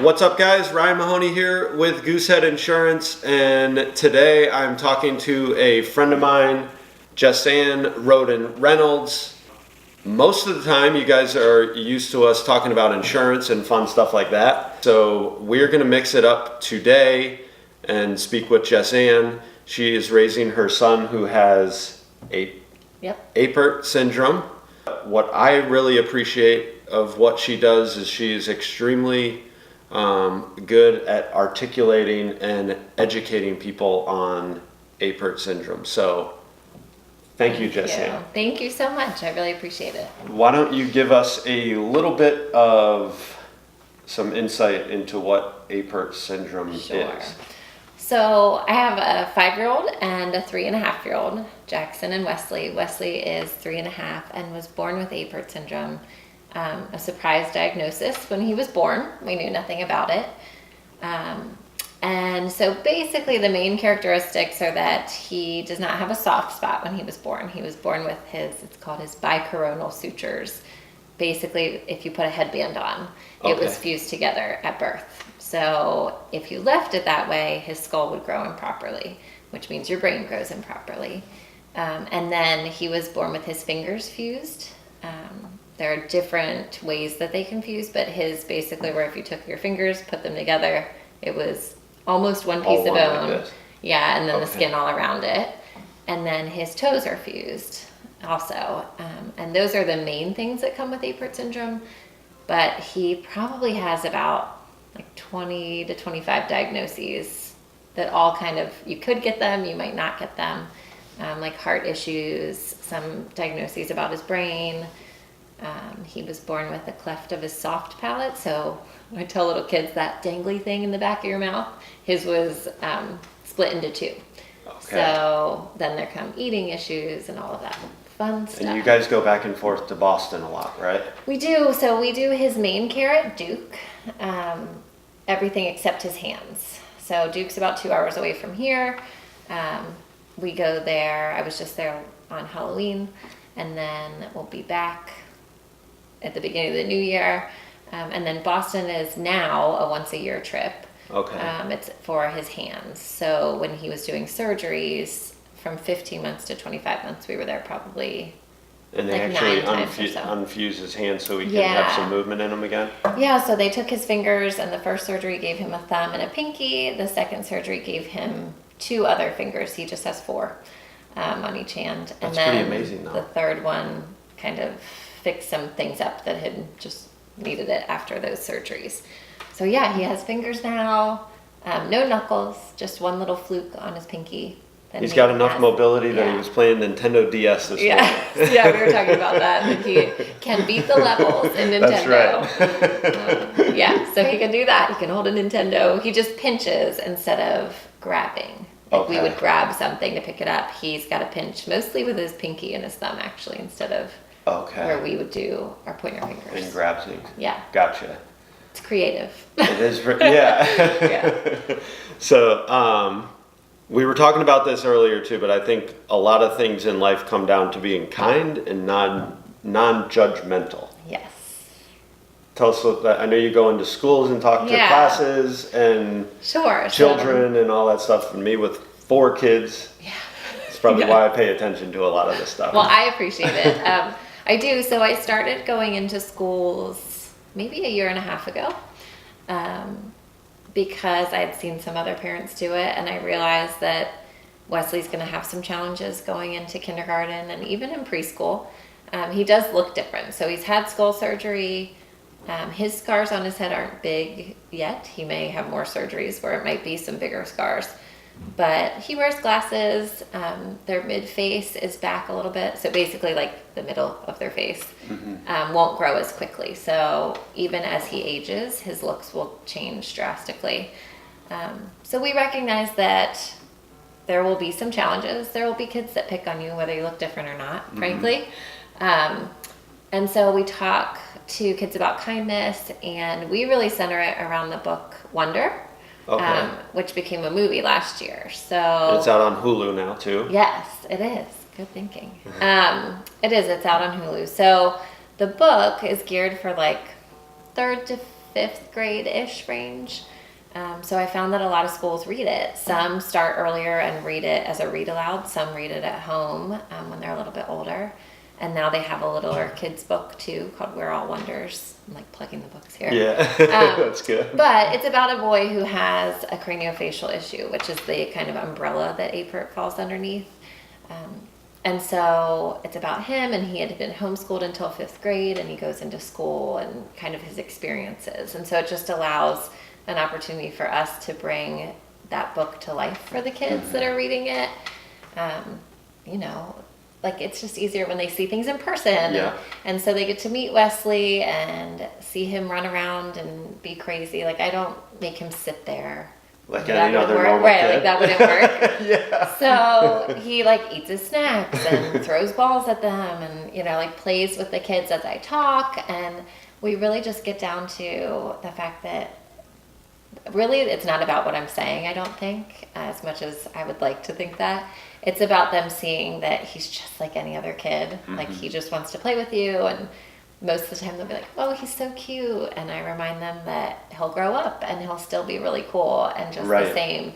What's up, guys? Ryan Mahoney here with Goosehead Insurance, and today I'm talking to a friend of mine, Jesanne Roden Reynolds. Most of the time, you guys are used to us talking about insurance and fun stuff like that. So we're going to mix it up today and speak with Jesanne. She is raising her son who has apert syndrome. What I really appreciate of what she does is she is extremely good at articulating and educating people on apert syndrome. So thank you, Jesanne. Thank you so much. I really appreciate it. Why don't you give us a little bit of some insight into what apert syndrome is? So I have a 5-year-old and a 3.5-year-old, Jackson and Wesley. Wesley is 3.5 and was born with apert syndrome. A surprise diagnosis when he was born. We knew nothing about it. And so basically the main characteristics are that he does not have a soft spot when he was born. He was born with it's called his bicoronal sutures. Basically, if you put a headband on, it was fused together at birth. So if you left it that way, his skull would grow improperly, which means your brain grows improperly. And then he was born with his fingers fused. There are different ways that they can fuse, but his basically where if you took your fingers, put them together, it was almost one piece of bone. Like yeah, and then the skin all around it. And then his toes are fused also. And those are the main things that come with apert syndrome. But he probably has about like 20 to 25 diagnoses that all kind of, you could get them, you might not get them. Like heart issues, some diagnoses about his brain. He was born with a cleft of his soft palate, so I tell little kids that dangly thing in the back of your mouth, his was split into 2. So then there come eating issues and all of that fun stuff. And you guys go back and forth to Boston a lot, right? We do. So we do his main care at Duke, everything except his hands. So Duke's about 2 hours away from here. We go there. I was just there on Halloween, and then we'll be back at the beginning of the new year. And then Boston is now a once-a-year trip. It's for his hands. So when he was doing surgeries from 15 months to 25 months, we were there probably and they actually unfuse his hands so he can have some movement in them again? Yeah, so they took his fingers, and the first surgery gave him a thumb and a pinky. The second surgery gave him 2 other fingers. He just has 4 on each hand. That's and then pretty amazing, though. The third one kind of fixed some things up that had just needed it after those surgeries. So yeah, he has fingers now, no knuckles, just one little fluke on his pinky. He's got enough mobility that he was playing Nintendo DS this morning. Yeah, we were talking about that. And he can beat the levels in Nintendo. That's right. Yeah, so he can do that. He can hold a Nintendo. He just pinches instead of grabbing. Like we would grab something to pick it up. He's got to pinch mostly with his pinky and his thumb, actually, instead of where we would do our pointer fingers. And grab things. Yeah. Gotcha. It's creative. It is, yeah. So, we were talking about this earlier too, but I think a lot of things in life come down to being kind and non-judgmental. Yes. Tell us what that. I know you go into schools and talk to classes and children and all that stuff. And me with 4 kids, it's probably why I pay attention to a lot of this stuff. Well, I appreciate it. I do. So I started going into schools maybe 1.5 years ago. Because I had seen some other parents do it, and I realized that Wesley's going to have some challenges going into kindergarten and even in preschool. He does look different. So he's had skull surgery. His scars on his head aren't big yet. He may have more surgeries where it might be some bigger scars. But he wears glasses. Their mid-face is back a little bit. So basically like the middle of their face won't grow as quickly. So even as he ages, his looks will change drastically. So we recognize that there will be some challenges. There will be kids that pick on you whether you look different or not, frankly. And so we talk to kids about kindness, and we really center it around the book Wonder. Which became a movie last year. So and it's out on Hulu now too. Yes, it is. Good thinking. It is. It's out on Hulu. So the book is geared for like 3rd to fifth grade-ish range. So I found that a lot of schools read it. Some start earlier and read it as a read aloud. Some read it at home when they're a little bit older. And now they have a littler kids book too called We're All Wonders. I'm like plugging the books here. Yeah, that's good. But it's about a boy who has a craniofacial issue, which is the kind of umbrella that apert falls underneath. And so it's about him, and he had been homeschooled until fifth grade, and he goes into school and kind of his experiences. And so it just allows an opportunity for us to bring that book to life for the kids that are reading it. You know, like it's just easier when they see things in person. Yeah. And so they get to meet Wesley and see him run around and be crazy. Like I don't make him sit there. Like That any other wouldn't work. normal Right, kid. like that wouldn't work. Yeah. So he like eats his snacks and throws balls at them and, you know, like plays with the kids as I talk. And we really just get down to the fact that really it's not about what I'm saying, I don't think, as much as I would like to think that. It's about them seeing that he's just like any other kid. Like he just wants to play with you, and most of the time they'll be like, oh, he's so cute. And I remind them that he'll grow up and he'll still be really cool and just Right. the same.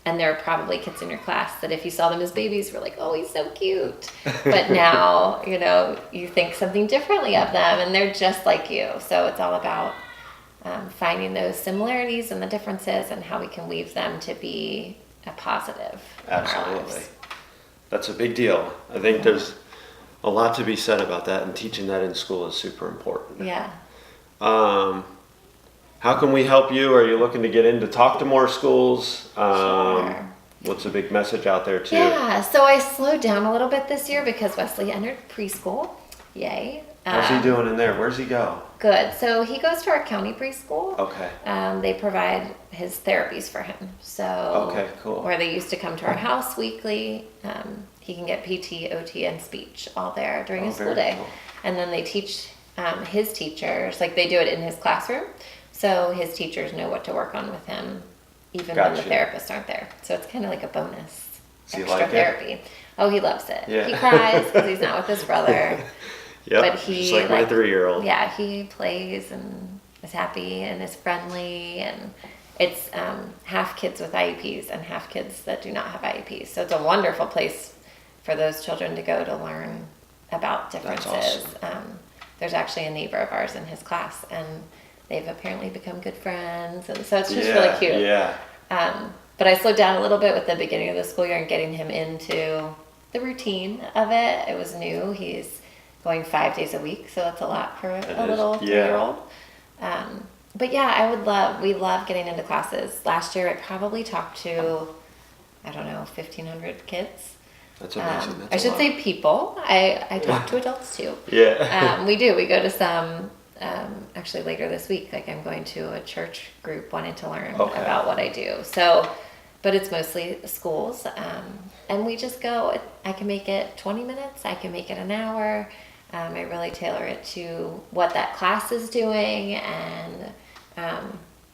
And there are probably kids in your class that if you saw them as babies were like, oh, he's so cute. But now, you know, you think something differently of them and they're just like you. So it's all about finding those similarities and the differences and how we can weave them to be a positive in our Absolutely. lives. That's a big deal. I think there's a lot to be said about that, and teaching that in school is super important. Yeah. How can we help you? Are you looking to get in to talk to more schools? Sure. What's a big message out there too? Yeah, so I slowed down a little bit this year because Wesley entered preschool. Yay. How's he doing in there? Where's he go? Good. So he goes to our county preschool. Okay. They provide his therapies for him. So Okay, cool. where they used to come to our house weekly, he can get PT, OT, and speech all there during his school very day. cool. And then they teach his teachers, like they do it in his classroom. So his teachers know what to work on with him, even when the Gotcha. therapists aren't there. So it's kind of like a bonus, Does he extra like it? therapy. Oh, he loves it. Yeah. He cries because he's not with his brother. Yep. But he, just like my 3-year-old. Yeah, he plays and is happy and is friendly, and it's half kids with IEPs and half kids that do not have IEPs. So it's a wonderful place for those children to go to learn about differences. awesome. There's actually a neighbor of ours in his class, and they've apparently become good friends, and so it's just really cute. Yeah. But I slowed down a little bit with the beginning of the school year and getting him into the routine of it. It was new. He's going 5 days a week, so that's a lot for a little 3-year-old. But yeah, we love getting into classes. Last year I probably talked to, I don't know, 1,500 kids. That's amazing. That's I a should lot. say people. I talk to adults too. Yeah. We do. We go to some, actually later this week, like I'm going to a church group wanting to learn Okay. about what I do. So, but it's mostly schools. And we just go, I can make it 20 minutes. I can make it an hour. I really tailor it to what that class is doing. And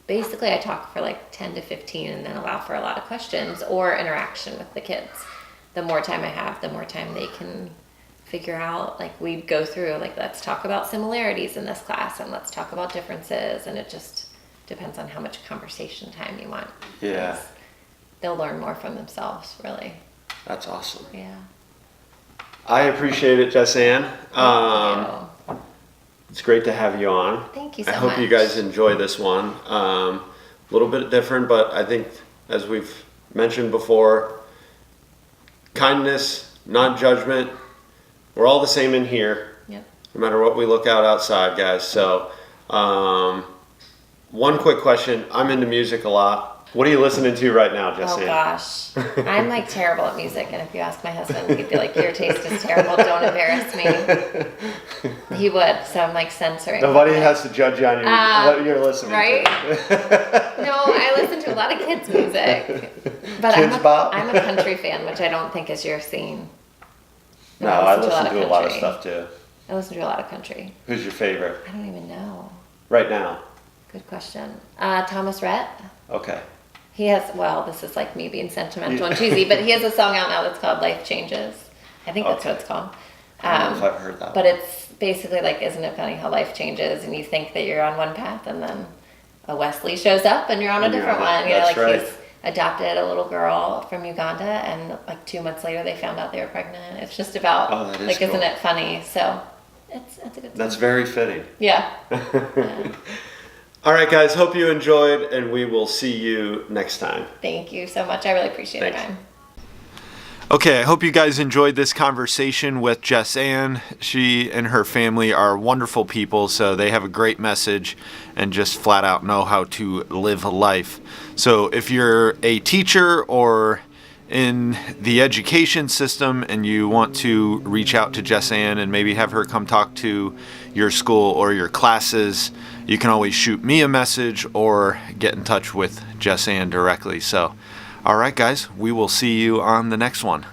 basically I talk for like 10 to 15 and then allow for a lot of questions or interaction with the kids. The more time I have, the more time they can figure out, like we go through, like let's talk about similarities in this class and let's talk about differences, and it just depends on how much conversation time you want. Yeah. 'Cause they'll learn more from themselves, really. That's awesome. Yeah. I appreciate it, Jesanne. Thank you. It's great to have you on. Thank you so I hope much. you guys enjoy this one. A little bit different, but I think, as we've mentioned before, kindness, non-judgment. We're all the same in here, Yep. no matter what we look out outside, guys. So, one quick question. I'm into music a lot. What are you listening to right now, Oh Jesanne? gosh, I'm like terrible at music, and if you ask my husband, he'd be like, "Your taste is terrible. Don't embarrass me." He would, so I'm like censoring. Nobody has to judge you on what you're listening right? to. No, I listen to a lot of kids' music, but Kids bop? I'm a country fan, which I don't think is your scene. No, But I listen to a lot of country. stuff too. I listen to a lot of country. Who's your favorite I don't even know. right now? Good question. Thomas Rhett. Okay. He has, well, this is like me being sentimental and cheesy, but he has a song out now that's called Life Changes. I think that's Okay. what it's called. I don't know if I've heard that But one. it's basically like, isn't it funny how life changes and you think that you're on one path and then a Wesley shows up and you're on a And you're different on it. one. You know, That's like right. he's adopted a little girl from Uganda and like 2 months later they found out they were pregnant. It's just about, Oh, that is like, cool. isn't it funny? So it's a good That's time. very fitting. Yeah. All right, guys. Hope you enjoyed, and we will see you next time. Thank you so much. I really appreciate it, Thanks. Ryan. Okay, I hope you guys enjoyed this conversation with Jesanne. She and her family are wonderful people, so they have a great message and just flat out know how to live life. So if you're a teacher or in the education system and you want to reach out to Jesanne and maybe have her come talk to your school or your classes, you can always shoot me a message or get in touch with Jesanne directly. So all right, guys, we will see you on the next one.